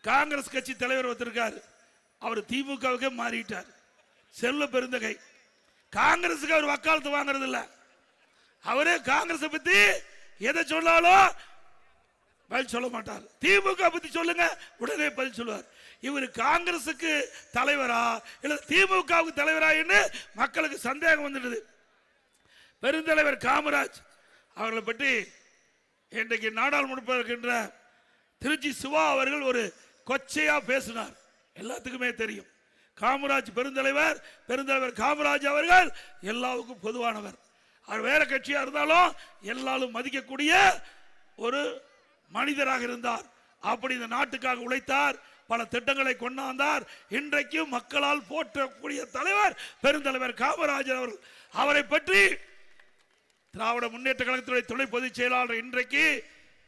காங்கிரஸ் கட்சி தலைவர் ஒருத்தருக்காரு, அவர் திமுகவுக்கே மாறிட்டார். செல்வ பெருந்தகை. காங்கிரஸுக்கு அவர் வக்காலத்து வாங்குறது இல்ல. அவரே காங்கிரஸ் பத்தி எதை சொன்னாலும் பதில் சொல்ல மாட்டார். திமுக பத்தி சொல்லுங்க உடனே பதில் சொல்லுவார். இவர் காங்கிரசுக்கு தலைவரா இல்ல திமுகவுக்கு தலைவரா என்று மக்களுக்கு சந்தேகம் வந்துடுது. பெருந்தலைவர் காமராஜ் அவர்களை பற்றி இன்றைக்கு நாடாளுமன்ற இருக்கின்ற திருச்சி சிவா அவர்கள் ஒரு கொச்சையா பேசினார். எல்லாத்துக்குமே தெரியும். காமராஜ் பெருந்தலைவர் காமராஜ் அவர்கள் எல்லாருக்கும் பொதுவானவர். அவர் வேற கட்சியா இருந்தாலும் எல்லாரும் மதிக்கக்கூடிய ஒரு மனிதராக இருந்தார். அப்படி இந்த நாட்டுக்காக உழைத்தார், பல திட்டங்களை கொண்டாந்தார். இன்றைக்கும் மக்களால் போற்றக்கூடிய தலைவர் பெருந்தலைவர் காமராஜர் அவர்கள். அவரை பற்றி திராவிட முன்னேற்ற கழகத்துடைய துணை பொதுச் செயலாளர் இன்றைக்கு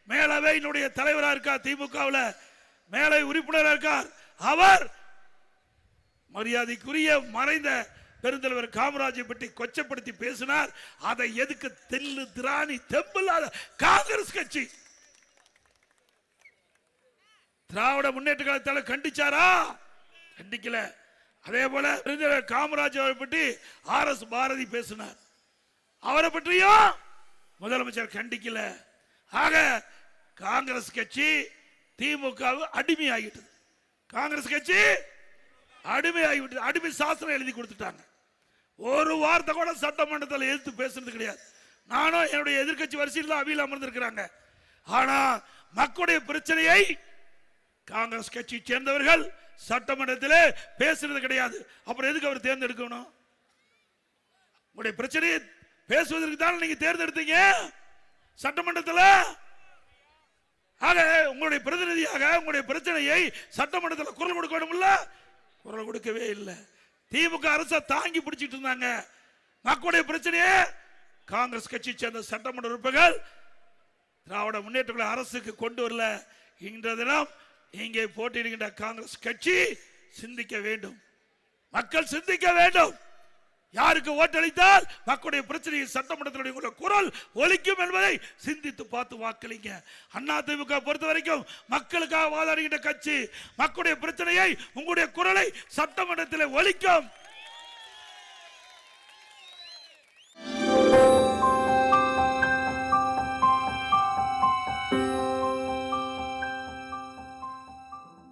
மேலவையினுடைய தலைவராக இருக்கார், திமுகவில் மேலை உறுப்பினராக இருக்கார். அவர் மரியாதைக்குரிய மறைந்த பெருந்தலைவர் காமராஜை பற்றி கொச்சப்படுத்தி பேசினார். அதை எதுக்கு தெல்லு திராணி தெம்பில்லாத காங்கிரஸ் கட்சி திராவிட முன்னேற்ற கழகத்தால் கண்டிச்சாரா? கண்டிக்கல. அதே போல பெருந்தலைவர் காமராஜ் அவரை பற்றி ஆர்.எஸ். பாரதி பேசினார். அவரை பற்றியும் முதலமைச்சர் கண்டிக்கல. ஆக காங்கிரஸ் கட்சி திமுக அடிமையாகிட்டது. காங்கிரஸ் கட்சி அடிமையாகிவிட்டது. அடிமை சாஸ்திரம் எழுதி கொடுத்துட்டாங்க. ஒரு வார்த்தை கூட சட்டமன்றத்தில் எதிர்த்து பேசுறது கிடையாது. நானும் என்னுடைய எதிர்கட்சி வரிசையில் அவையில் அமர்ந்திருக்கிறாங்க. ஆனா மக்களுடைய பிரச்சனையை காங்கிரஸ் கட்சி சேர்ந்தவர்கள் சட்டமன்றத்தில் பேசுறது கிடையாது. அப்புறம் எதுக்கு அவர் தேர்ந்தெடுக்கணும்? உங்களுடைய பிரச்சனையை பேசுவதற்கு தான் நீங்க தேர்ந்தெடுத்தீங்க சட்டமன்றத்தில். ஆக உங்களுடைய பிரதிநிதியாக உங்களுடைய பிரச்சனையை சட்டமன்றத்தில் குரல் கொடுக்கணும்ல, குரல் கொடுக்கவே இல்லை. திமுக அரசை தாங்கி பிடிச்சிட்டு இருந்தாங்க. மக்களுடைய பிரச்சனையை காங்கிரஸ் கட்சி சேர்ந்த சட்டமன்ற உறுப்பினர்கள் திராவிட முன்னேற்ற அரசுக்கு கொண்டு வரல. இன்றைய தினம் இங்கே போட்டியிடுகின்ற காங்கிரஸ் கட்சி சிந்திக்க வேண்டும், மக்கள் சிந்திக்க வேண்டும். யாருக்கு ஓட்டளித்தால் மக்களுடைய பிரச்சனையை சட்டமன்றத்தினுடைய குரல் ஒலிக்கும் என்பதை சிந்தித்து பார்த்து வாக்களிங்க. அண்ணா திமுக பொறுத்த வரைக்கும் மக்களுக்காக வாதாடுகின்ற கட்சி. மக்களுடைய பிரச்சனையை உங்களுடைய குரலை சட்டமன்றத்தில் ஒலிக்கும்.